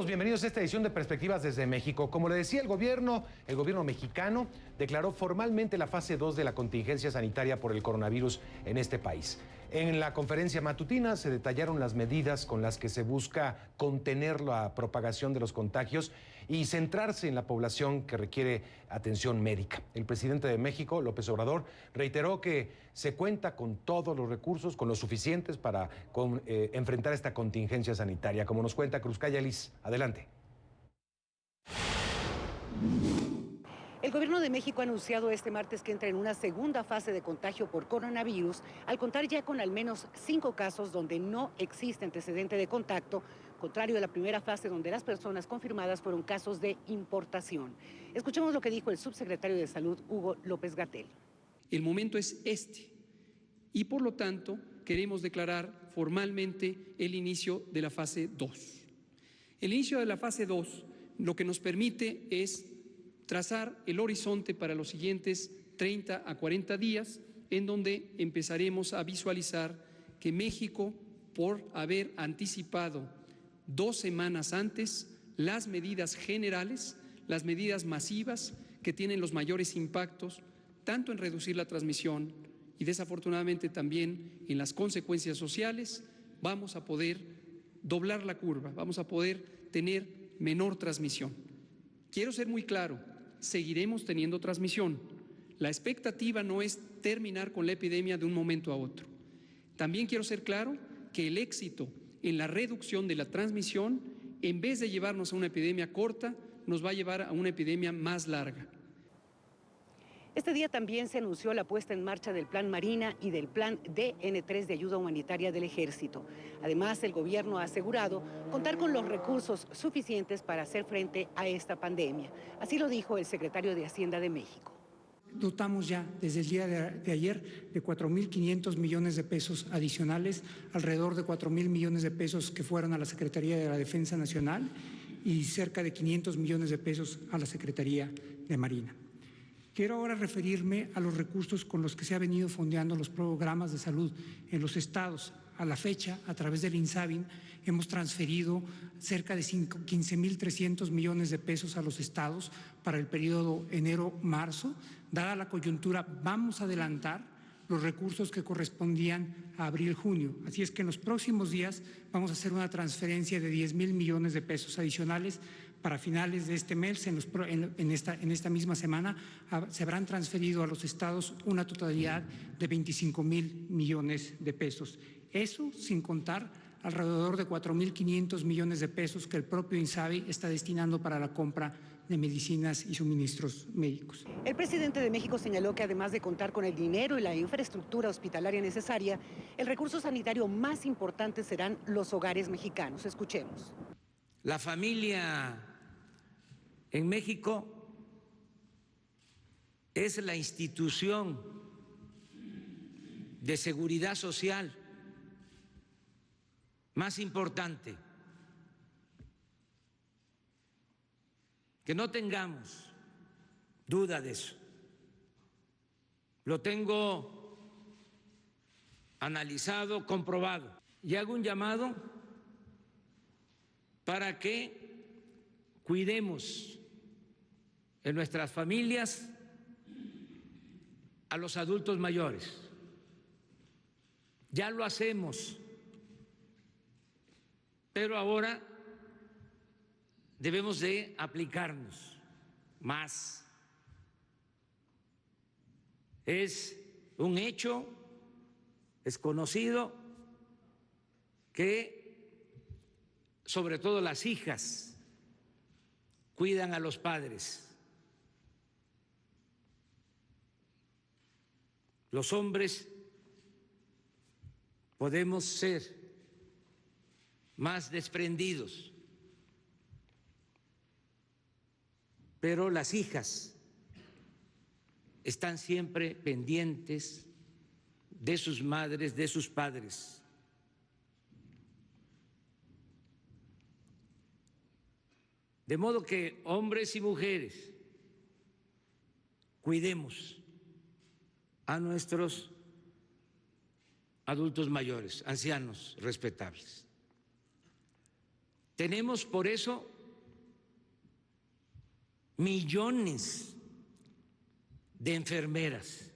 Bienvenidos a esta edición de Perspectivas desde México. Como le decía, el gobierno mexicano declaró formalmente la fase 2 de la contingencia sanitaria por el coronavirus en este país. En la conferencia matutina se detallaron las medidas con las que se busca contener la propagación de los contagios y centrarse en la población que requiere atención médica. El presidente de México, López Obrador, reiteró que se cuenta con todos los recursos, con los suficientes para enfrentar esta contingencia sanitaria. Como nos cuenta Cruz Cayalis, adelante. El gobierno de México ha anunciado este martes que entra en una segunda fase de contagio por coronavirus, al contar ya con al menos 5 casos donde no existe antecedente de contacto, contrario a la primera fase donde las personas confirmadas fueron casos de importación. Escuchemos lo que dijo el subsecretario de Salud, Hugo López-Gatell. El momento es este y por lo tanto queremos declarar formalmente el inicio de la fase 2. El inicio de la fase 2 lo que nos permite es trazar el horizonte para los siguientes 30 a 40 días, en donde empezaremos a visualizar que México, por haber anticipado 2 semanas antes las medidas generales, las medidas masivas que tienen los mayores impactos, tanto en reducir la transmisión y desafortunadamente también en las consecuencias sociales, vamos a poder doblar la curva, vamos a poder tener menor transmisión. Quiero ser muy claro, seguiremos teniendo transmisión. La expectativa no es terminar con la epidemia de un momento a otro. También quiero ser claro que el éxito en la reducción de la transmisión, en vez de llevarnos a una epidemia corta, nos va a llevar a una epidemia más larga. Este día también se anunció la puesta en marcha del Plan Marina y del Plan DN3 de ayuda humanitaria del Ejército. Además, el gobierno ha asegurado contar con los recursos suficientes para hacer frente a esta pandemia. Así lo dijo el secretario de Hacienda de México. Dotamos ya desde el día de ayer de 4.500 millones de pesos adicionales, alrededor de 4.000 millones de pesos que fueron a la Secretaría de la Defensa Nacional y cerca de 500 millones de pesos a la Secretaría de Marina. Quiero ahora referirme a los recursos con los que se ha venido fondeando los programas de salud en los estados. A la fecha, a través del INSABI, hemos transferido cerca de 15.300 millones de pesos a los estados para el periodo enero-marzo. Dada la coyuntura, vamos a adelantar los recursos que correspondían a abril-junio. Así es que en los próximos días vamos a hacer una transferencia de 10.000 millones de pesos adicionales. Para finales de este mes, en esta misma semana, se habrán transferido a los estados una totalidad de 25.000 millones de pesos. Eso sin contar alrededor de 4.500 millones de pesos que el propio INSABI está destinando para la compra de medicinas y suministros médicos. El presidente de México señaló que además de contar con el dinero y la infraestructura hospitalaria necesaria, el recurso sanitario más importante serán los hogares mexicanos. Escuchemos. La familia en México es la institución de seguridad social más importante. Que no tengamos duda de eso. Lo tengo analizado, comprobado. Y hago un llamado para que cuidemos en nuestras familias a los adultos mayores. Ya lo hacemos, pero ahora debemos de aplicarnos más. Es un hecho, es conocido que sobre todo las hijas cuidan a los padres. Los hombres podemos ser más desprendidos, pero las hijas están siempre pendientes de sus madres, de sus padres. De modo que hombres y mujeres cuidemos a nuestros adultos mayores, ancianos respetables. Tenemos por eso millones de enfermeras.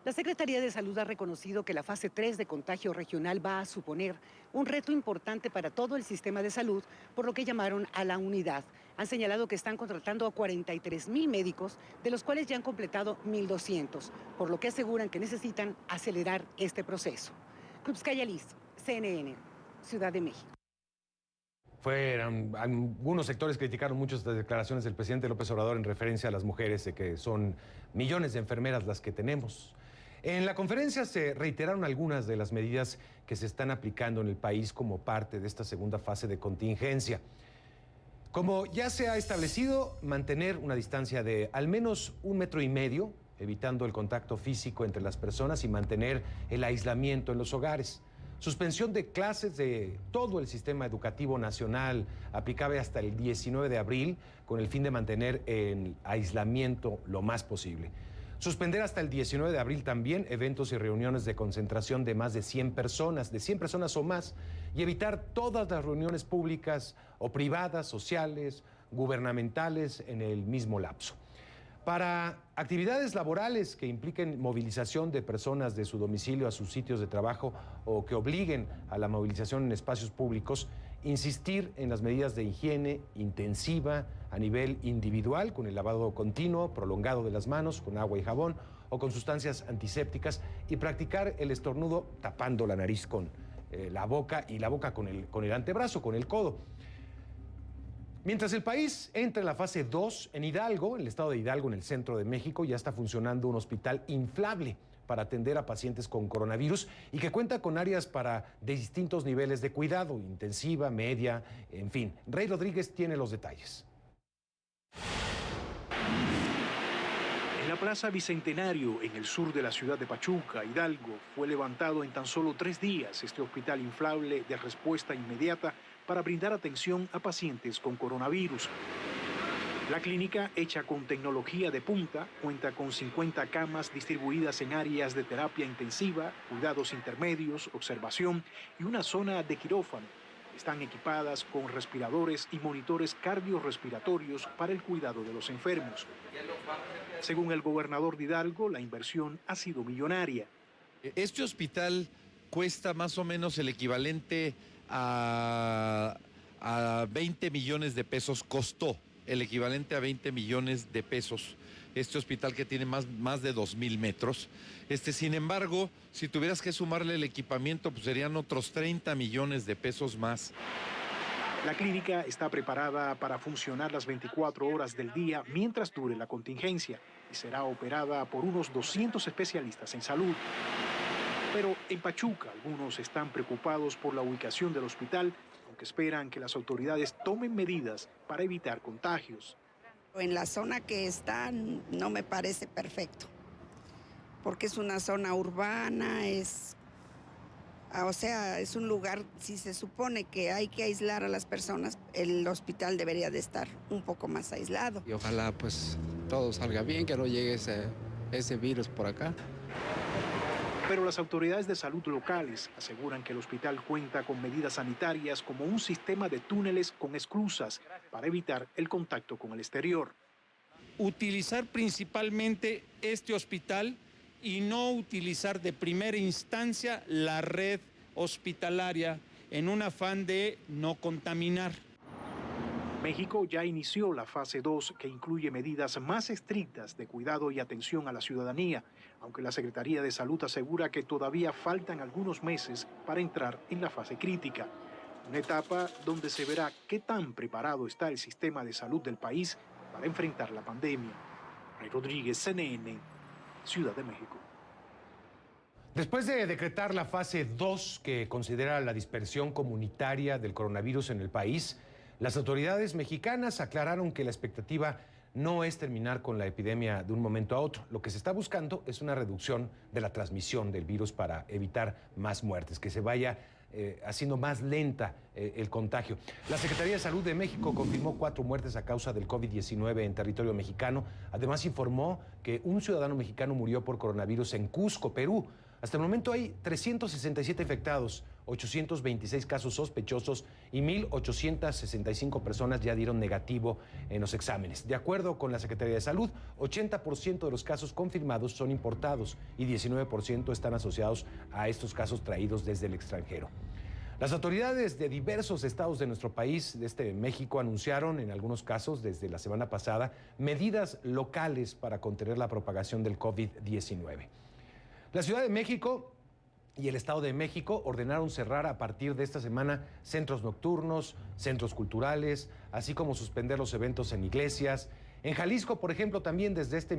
La Secretaría de Salud ha reconocido que la fase 3 de contagio regional va a suponer un reto importante para todo el sistema de salud, por lo que llamaron a la unidad. Han señalado que están contratando a 43,000 médicos, de los cuales ya han completado 1,200, por lo que aseguran que necesitan acelerar este proceso. Krupskaya Liz, CNN, Ciudad de México. Algunos sectores criticaron mucho estas declaraciones del presidente López Obrador en referencia a las mujeres, de que son millones de enfermeras las que tenemos. En la conferencia se reiteraron algunas de las medidas que se están aplicando en el país como parte de esta segunda fase de contingencia. Como ya se ha establecido, mantener una distancia de al menos 1,5 metros, evitando el contacto físico entre las personas y mantener el aislamiento en los hogares. Suspensión de clases de todo el sistema educativo nacional, aplicable hasta el 19 de abril, con el fin de mantener el aislamiento lo más posible. Suspender hasta el 19 de abril también eventos y reuniones de concentración de más de 100 personas, o más, y evitar todas las reuniones públicas o privadas, sociales, gubernamentales en el mismo lapso. Para actividades laborales que impliquen movilización de personas de su domicilio a sus sitios de trabajo o que obliguen a la movilización en espacios públicos, insistir en las medidas de higiene intensiva a nivel individual, con el lavado continuo, prolongado de las manos, con agua y jabón o con sustancias antisépticas, y practicar el estornudo tapando la nariz con la boca y la boca con el antebrazo, con el codo. Mientras el país entra en la fase 2, en Hidalgo, en el estado de Hidalgo, en el centro de México, ya está funcionando un hospital inflable para atender a pacientes con coronavirus y que cuenta con áreas de distintos niveles de cuidado, intensiva, media, en fin. Rey Rodríguez tiene los detalles. En la Plaza Bicentenario, en el sur de la ciudad de Pachuca, Hidalgo, fue levantado en tan solo 3 días este hospital inflable de respuesta inmediata para brindar atención a pacientes con coronavirus. La clínica, hecha con tecnología de punta, cuenta con 50 camas distribuidas en áreas de terapia intensiva, cuidados intermedios, observación y una zona de quirófano. Están equipadas con respiradores y monitores cardiorrespiratorios para el cuidado de los enfermos. Según el gobernador de Hidalgo, la inversión ha sido millonaria. Este hospital cuesta más o menos el equivalente a 20 millones de pesos, costó el equivalente a 20 millones de pesos. Este hospital que tiene más de 2,000 metros. Sin embargo, si tuvieras que sumarle el equipamiento, pues serían otros 30 millones de pesos más. La clínica está preparada para funcionar las 24 horas del día mientras dure la contingencia y será operada por unos 200 especialistas en salud. Pero en Pachuca, algunos están preocupados por la ubicación del hospital, aunque esperan que las autoridades tomen medidas para evitar contagios. En la zona que está no me parece perfecto, porque es una zona urbana, es un lugar, si se supone que hay que aislar a las personas, el hospital debería de estar un poco más aislado. Y ojalá pues todo salga bien, que no llegue ese virus por acá. Pero las autoridades de salud locales aseguran que el hospital cuenta con medidas sanitarias como un sistema de túneles con esclusas para evitar el contacto con el exterior. Utilizar principalmente este hospital y no utilizar de primera instancia la red hospitalaria en un afán de no contaminar. México ya inició la fase 2, que incluye medidas más estrictas de cuidado y atención a la ciudadanía, aunque la Secretaría de Salud asegura que todavía faltan algunos meses para entrar en la fase crítica. Una etapa donde se verá qué tan preparado está el sistema de salud del país para enfrentar la pandemia. Rey Rodríguez, CNN, Ciudad de México. Después de decretar la fase 2, que considera la dispersión comunitaria del coronavirus en el país, las autoridades mexicanas aclararon que la expectativa no es terminar con la epidemia de un momento a otro. Lo que se está buscando es una reducción de la transmisión del virus para evitar más muertes, que se vaya haciendo más lenta el contagio. La Secretaría de Salud de México confirmó 4 muertes a causa del COVID-19 en territorio mexicano. Además informó que un ciudadano mexicano murió por coronavirus en Cusco, Perú. Hasta el momento hay 367 infectados, 826 casos sospechosos y 1.865 personas ya dieron negativo en los exámenes. De acuerdo con la Secretaría de Salud, 80% de los casos confirmados son importados y 19% están asociados a estos casos traídos desde el extranjero. Las autoridades de diversos estados de nuestro país, de México, anunciaron en algunos casos desde la semana pasada medidas locales para contener la propagación del COVID-19. La Ciudad de México y el Estado de México ordenaron cerrar a partir de esta semana centros nocturnos, centros culturales, así como suspender los eventos en iglesias. En Jalisco, por ejemplo, también desde el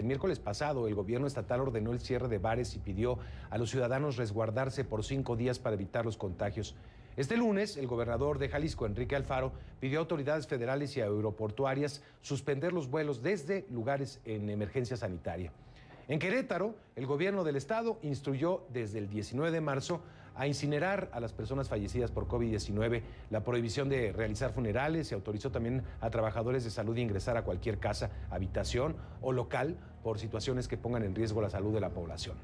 miércoles pasado, el gobierno estatal ordenó el cierre de bares y pidió a los ciudadanos resguardarse por 5 días para evitar los contagios. Este lunes, el gobernador de Jalisco, Enrique Alfaro, pidió a autoridades federales y aeroportuarias suspender los vuelos desde lugares en emergencia sanitaria. En Querétaro, el gobierno del estado instruyó desde el 19 de marzo a incinerar a las personas fallecidas por COVID-19, la prohibición de realizar funerales y autorizó también a trabajadores de salud ingresar a cualquier casa, habitación o local por situaciones que pongan en riesgo la salud de la población.